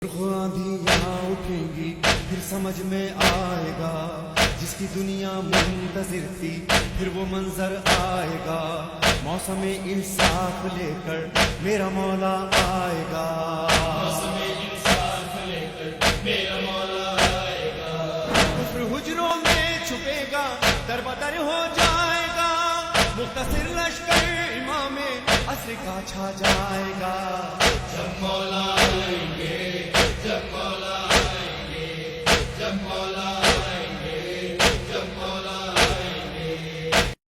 आंधी यहाँ उठेगी फिर समझ में आएगा, जिसकी दुनिया मुंतजिर थी फिर वो मंजर आएगा। मौसम इंसाफ लेकर मेरा मौला आएगा, मौसम इंसाफ लेकर मेरा मौला आएगा। कुफ्र हुजरों में छुपेगा, दर बदर हो जाएगा। मुख्तसिर लश्कर इमाम असर का छा जाएगा।